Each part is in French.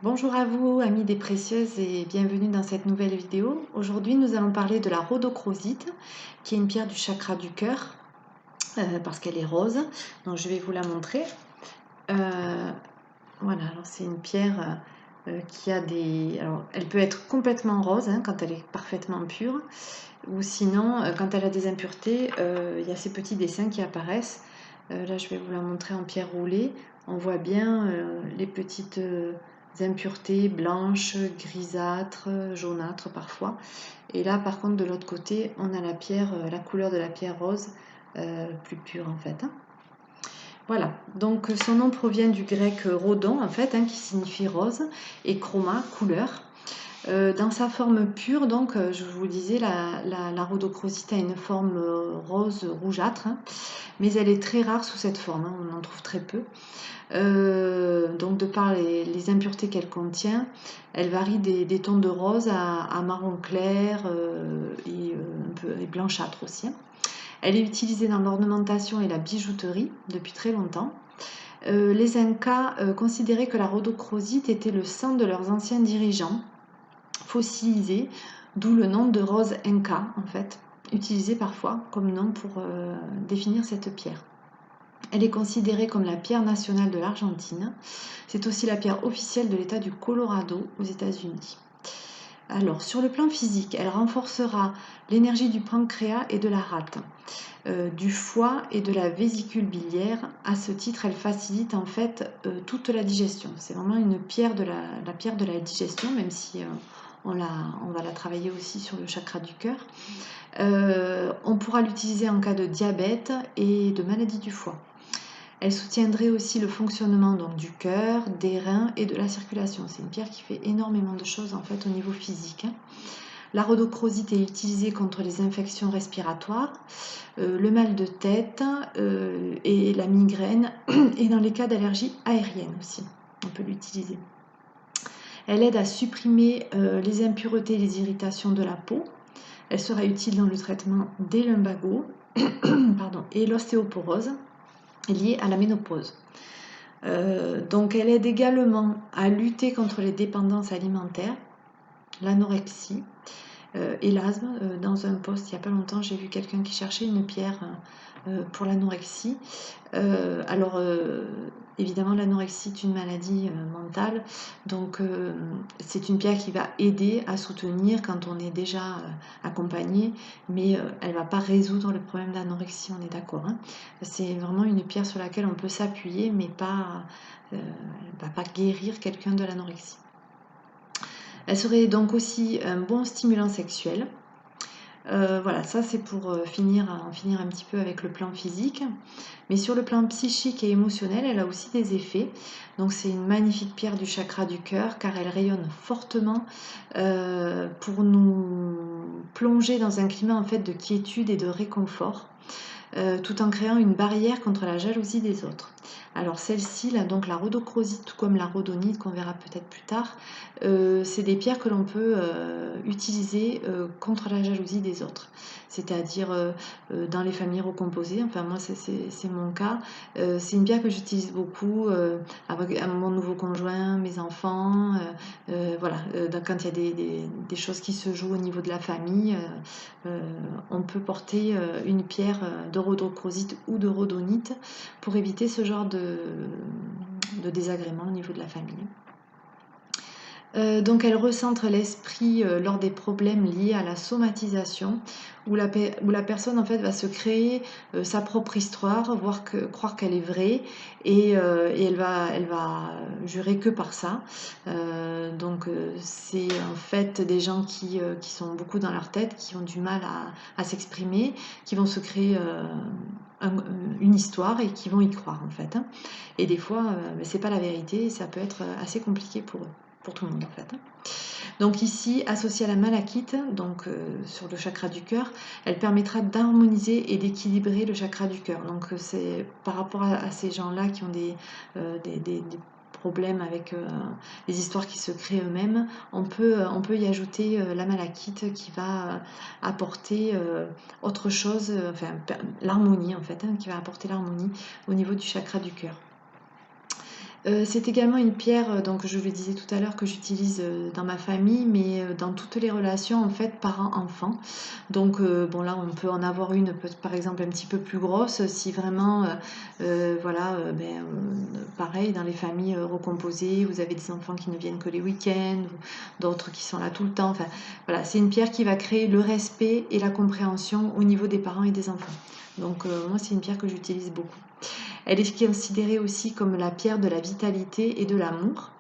Bonjour à vous, amis des précieuses, et bienvenue dans cette nouvelle vidéo. Aujourd'hui, nous allons parler de la rhodochrosite, qui est une pierre du chakra du cœur, parce qu'elle est rose. Donc, je vais vous la montrer. Voilà, alors c'est une pierre qui a des... Alors, elle peut être complètement rose quand elle est parfaitement pure, ou sinon, quand elle a des impuretés, il y a ces petits dessins qui apparaissent. Là, je vais vous la montrer en pierre roulée. On voit bien les petites impuretés blanches, grisâtres, jaunâtres parfois. Et là, par contre, de l'autre côté, on a la pierre, la couleur de la pierre rose, plus pure en fait. Voilà, donc son nom provient du grec rhodon en fait, qui signifie rose, et chroma, couleur. Dans sa forme pure, donc, je vous disais, la rhodochrosite a une forme rose rougeâtre, mais elle est très rare sous cette forme, on en trouve très peu. Donc, de par les impuretés qu'elle contient, elle varie des tons de rose à marron clair et blanchâtre aussi. Elle est utilisée dans l'ornementation et la bijouterie depuis très longtemps. Les Incas considéraient que la rhodochrosite était le sang de leurs anciens dirigeants, fossilisé, d'où le nom de rose inca, en fait, utilisé parfois comme nom pour définir cette pierre. Elle est considérée comme la pierre nationale de l'Argentine. C'est aussi la pierre officielle de l'État du Colorado aux États-Unis. Alors, sur le plan physique, elle renforcera l'énergie du pancréas et de la rate, du foie et de la vésicule biliaire. À ce titre, elle facilite en fait toute la digestion. C'est vraiment une pierre la pierre de la digestion, même si on va la travailler aussi sur le chakra du cœur. On pourra l'utiliser en cas de diabète et de maladie du foie. Elle soutiendrait aussi le fonctionnement donc, du cœur, des reins et de la circulation. C'est une pierre qui fait énormément de choses en fait au niveau physique. La rhodochrosite est utilisée contre les infections respiratoires, le mal de tête et la migraine, et dans les cas d'allergie aérienne aussi, on peut l'utiliser. Elle aide à supprimer les impuretés et les irritations de la peau. Elle sera utile dans le traitement des lumbagos et l'ostéoporose liée à la ménopause. Donc elle aide également à lutter contre les dépendances alimentaires, l'anorexie et l'asthme. Dans un post il n'y a pas longtemps, j'ai vu quelqu'un qui cherchait une pierre pour l'anorexie. Évidemment, l'anorexie est une maladie mentale, donc c'est une pierre qui va aider à soutenir quand on est déjà accompagné, mais elle ne va pas résoudre le problème d'anorexie, on est d'accord. C'est vraiment une pierre sur laquelle on peut s'appuyer, mais elle ne va pas guérir quelqu'un de l'anorexie. Elle serait donc aussi un bon stimulant sexuel. Voilà, ça c'est pour en finir un petit peu avec le plan physique. Mais sur le plan psychique et émotionnel, elle a aussi des effets. Donc c'est une magnifique pierre du chakra du cœur car elle rayonne fortement pour nous plonger dans un climat en fait de quiétude et de réconfort. Tout en créant une barrière contre la jalousie des autres. Alors celle-ci, là, donc la rhodochrosite, tout comme la rhodonite qu'on verra peut-être plus tard, c'est des pierres que l'on peut utiliser contre la jalousie des autres. C'est-à-dire dans les familles recomposées, enfin moi c'est mon cas, c'est une pierre que j'utilise beaucoup avec mon nouveau conjoint, mes enfants, voilà, quand il y a des choses qui se jouent au niveau de la famille, on peut porter une pierre de rhodochrosite ou de rhodonite pour éviter ce genre de désagrément au niveau de la famille. Donc elle recentre l'esprit lors des problèmes liés à la somatisation, où la personne en fait va se créer sa propre histoire, croire qu'elle est vraie, et elle va jurer que par ça. Donc c'est en fait des gens qui sont beaucoup dans leur tête, qui ont du mal à s'exprimer, qui vont se créer une histoire et qui vont y croire en fait. Et des fois, c'est pas la vérité, et ça peut être assez compliqué pour eux. Pour tout le monde en fait. Donc ici, associée à la malachite, donc sur le chakra du cœur, elle permettra d'harmoniser et d'équilibrer le chakra du cœur. Donc c'est par rapport à ces gens-là qui ont des problèmes avec les histoires qui se créent eux-mêmes, on peut y ajouter la malachite qui va apporter autre chose, enfin l'harmonie en fait, qui va apporter l'harmonie au niveau du chakra du cœur. C'est également une pierre, donc je le disais tout à l'heure, que j'utilise, dans ma famille, mais dans toutes les relations en fait parents-enfants. Donc bon là on peut en avoir une par exemple un petit peu plus grosse si vraiment, voilà, pareil dans les familles, recomposées, vous avez des enfants qui ne viennent que les week-ends, ou d'autres qui sont là tout le temps. Enfin voilà, c'est une pierre qui va créer le respect et la compréhension au niveau des parents et des enfants. Donc moi c'est une pierre que j'utilise beaucoup. Elle est considérée aussi comme la pierre de la vitalité et de l'amour.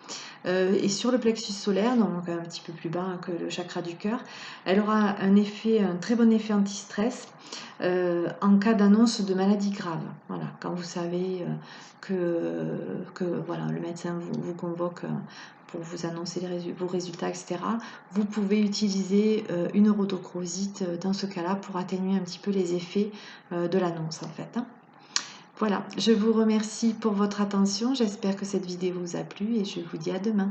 Et sur le plexus solaire, donc un petit peu plus bas que le chakra du cœur, elle aura un très bon effet anti-stress en cas d'annonce de maladie grave. Voilà, quand vous savez que voilà, le médecin vous convoque pour vous annoncer vos résultats, etc., vous pouvez utiliser une rhodochrosite dans ce cas-là pour atténuer un petit peu les effets de l'annonce en fait. Hein. Voilà, je vous remercie pour votre attention. J'espère que cette vidéo vous a plu et je vous dis à demain.